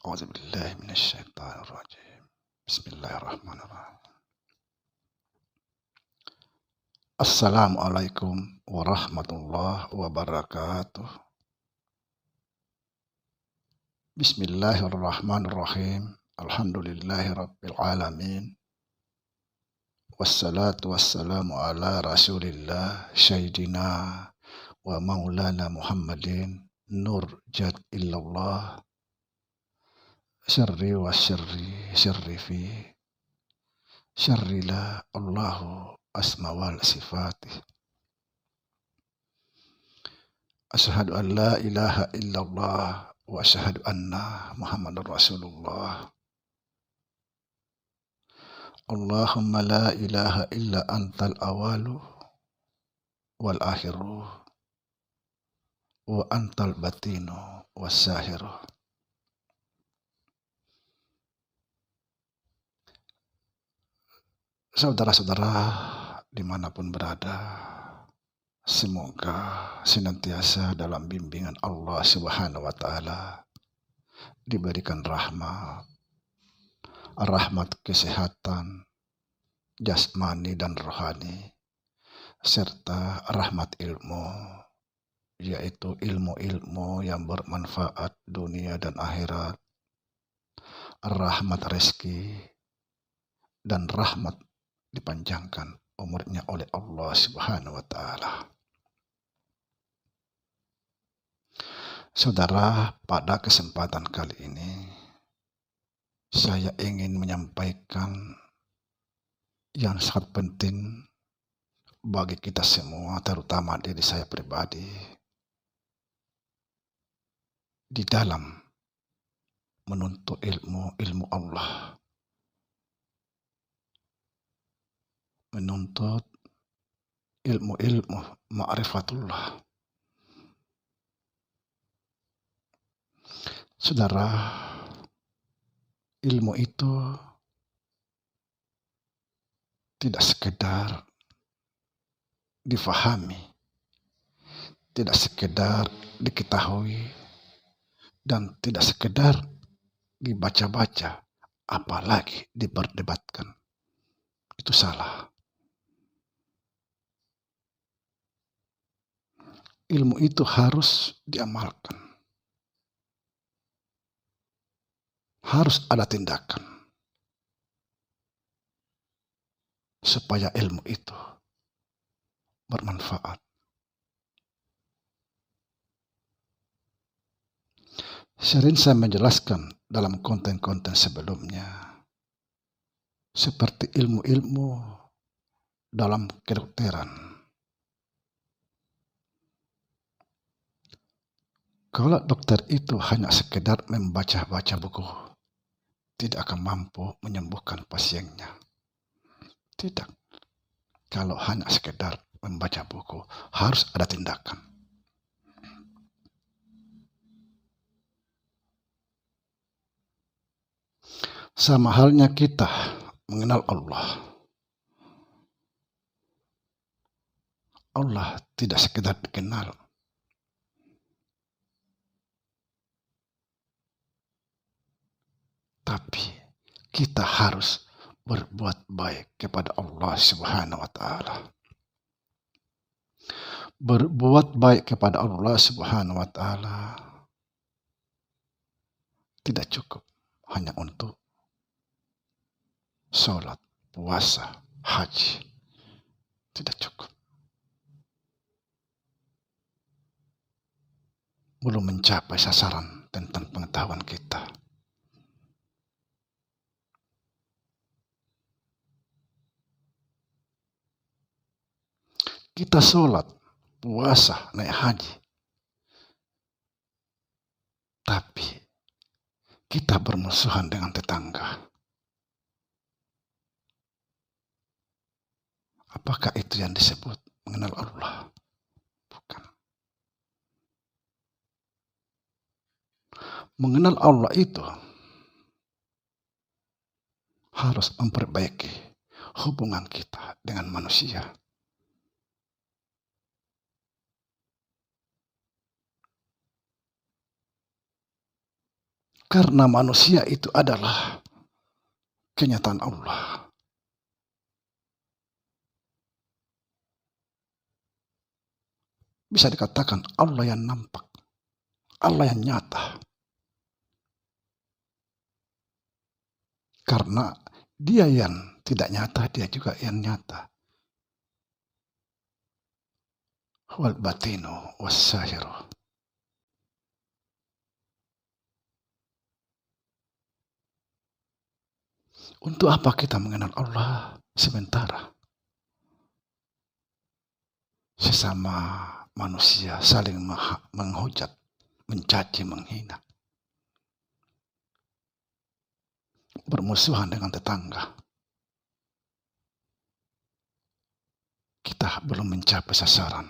A'udzubillahi minasyaitonirrajim. Bismillahirrahmanirrahim. Assalamualaikum warahmatullahi wabarakatuh. Bismillahirrahmanirrahim. Alhamdulillahi rabbil alamin. Wassalatu wassalamu ala rasulillah sayyidina wa maulana Muhammadin nur jad illallah syarri wa syarri fi syarri la Allahu asma wal sifatih. Asyhadu an la ilaha illallah wa asyhadu anna Muhammadar Rasulullah. Allahumma la ilaha illa antal awalu wal akhiru wa antal batinu was sahiru. Saudara-saudara dimanapun berada, semoga senantiasa dalam bimbingan Allah Subhanahu wa Ta'ala, diberikan rahmat kesehatan jasmani dan rohani, serta rahmat ilmu, yaitu ilmu-ilmu yang bermanfaat dunia dan akhirat, rahmat rezeki, dan rahmat dipanjangkan umurnya oleh Allah Subhanahu wa Ta'ala. Saudara, pada kesempatan kali ini saya ingin menyampaikan yang sangat penting bagi kita semua, terutama diri saya pribadi, di dalam menuntut ilmu Allah, menuntut ilmu ma'rifatullah. Saudara, ilmu itu tidak sekedar difahami, tidak sekedar diketahui, dan tidak sekedar dibaca-baca, apalagi diperdebatkan. Itu salah. Ilmu itu harus diamalkan. Harus ada tindakan supaya ilmu itu bermanfaat. Sering saya menjelaskan dalam konten-konten sebelumnya, seperti ilmu-ilmu dalam kedokteran. Kalau dokter itu hanya sekedar membaca-baca buku, tidak akan mampu menyembuhkan pasiennya. Tidak. Kalau hanya sekedar membaca buku, harus ada tindakan. Sama halnya kita mengenal Allah. Allah tidak sekedar dikenal, tapi kita harus berbuat baik kepada Allah Subhanahu wa Ta'ala. Berbuat baik kepada Allah Subhanahu wa Ta'ala tidak cukup hanya untuk sholat, puasa, haji. Tidak cukup. Belum mencapai sasaran tentang pengetahuan kita. Kita sholat, puasa, naik haji, tapi kita bermusuhan dengan tetangga. Apakah itu yang disebut mengenal Allah? Bukan. Mengenal Allah itu harus memperbaiki hubungan kita dengan manusia. Karena manusia itu adalah kenyataan Allah. Bisa dikatakan Allah yang nampak, Allah yang nyata. Karena dia yang tidak nyata, dia juga yang nyata. Wal batinu was sahiru. Untuk apa kita mengenal Allah sementara? Sesama manusia saling menghujat, mencaci, menghina. Bermusuhan dengan tetangga. Kita belum mencapai sasaran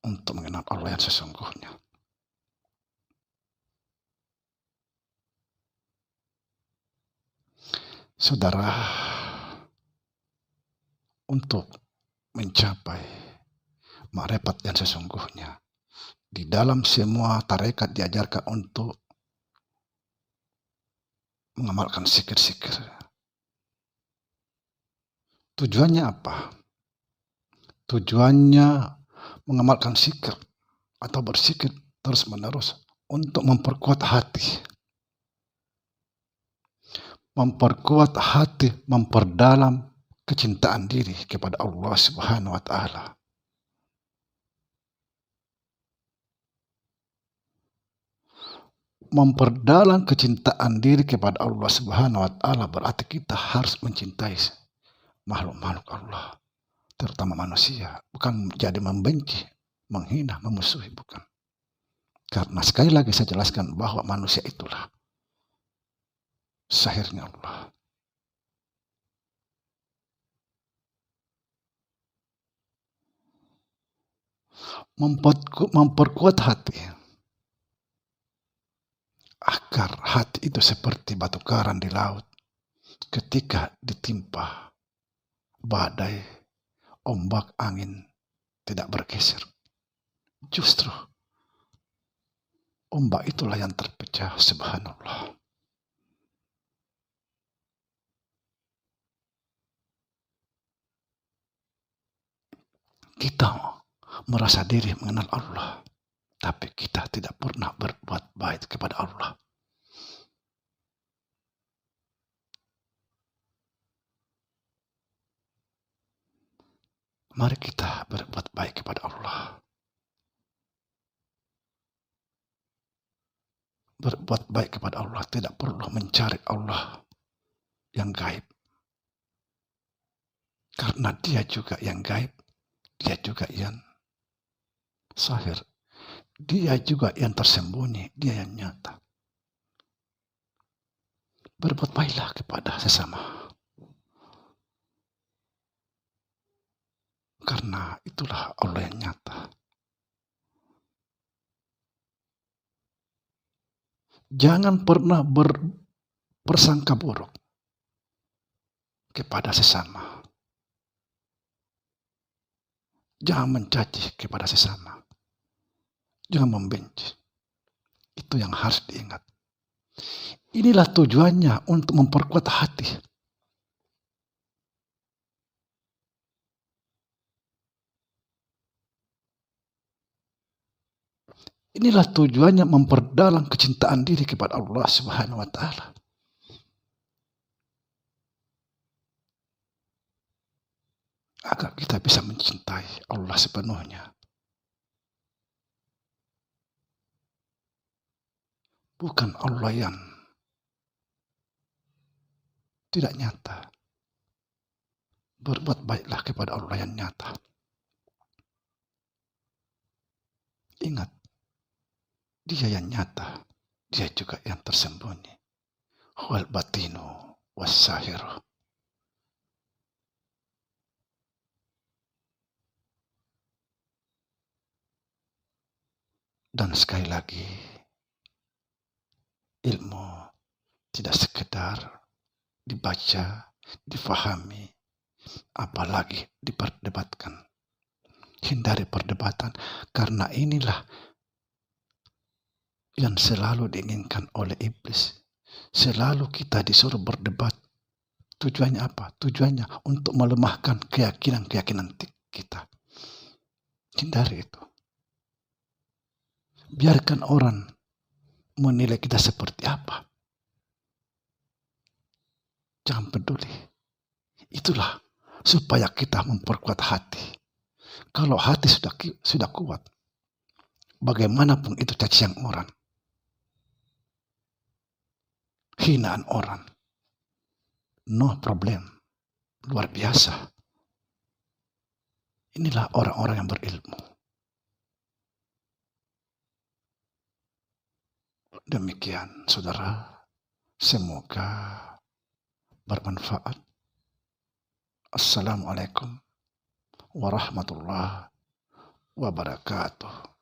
untuk mengenal Allah yang sesungguhnya. Saudara, untuk mencapai makrifat yang sesungguhnya, di dalam semua tarekat diajarkan untuk mengamalkan zikir-zikir. Tujuannya apa? Tujuannya mengamalkan zikir atau berzikir terus-menerus untuk memperkuat hati. Memperkuat hati, memperdalam kecintaan diri kepada Allah Subhanahu wa taala. Memperdalam kecintaan diri kepada Allah Subhanahu wa taala berarti kita harus mencintai makhluk-makhluk Allah, terutama manusia, bukan jadi membenci, menghina, memusuhi, bukan. Karena sekali lagi saya jelaskan bahwa manusia itulah sahirnya Allah. Memperkuat hati agar hati itu seperti batu karang di laut ketika ditimpa badai, ombak, angin tidak bergeser. Justru ombak itulah yang terpecah, subhanallah. Kita merasa diri mengenal Allah, tapi kita tidak pernah berbuat baik kepada Allah. Mari kita berbuat baik kepada Allah. Berbuat baik kepada Allah tidak perlu mencari Allah yang gaib. Karena dia juga yang gaib, dia juga yang sahir. Dia juga yang tersembunyi, dia yang nyata. Berbuat baiklah kepada sesama. Karena itulah Allah yang nyata. Jangan pernah berprasangka buruk kepada sesama. Jangan mencaci kepada sesama. Jangan membenci. Itu yang harus diingat. Inilah tujuannya untuk memperkuat hati. Inilah tujuannya memperdalam kecintaan diri kepada Allah Subhanahu wa taala. Agar kita bisa mencintai Allah sepenuhnya. Bukan Allah yang tidak nyata. Berbuat baiklah kepada Allah yang nyata. Ingat, dia yang nyata, dia juga yang tersembunyi. Wal batinu was sahiru. Dan sekali lagi, ilmu tidak sekedar dibaca, difahami, apalagi diperdebatkan. Hindari perdebatan, karena inilah yang selalu diinginkan oleh iblis. Selalu kita disuruh berdebat. Tujuannya apa? Tujuannya untuk melemahkan keyakinan-keyakinan kita. Hindari itu. Biarkan orang menilai kita seperti apa. Jangan peduli. Itulah supaya kita memperkuat hati. Kalau hati sudah kuat, bagaimanapun itu cacian orang, hinaan orang, no problem, luar biasa. Inilah orang-orang yang berilmu. Demikian, saudara. Semoga bermanfaat. Assalamualaikum warahmatullahi wabarakatuh.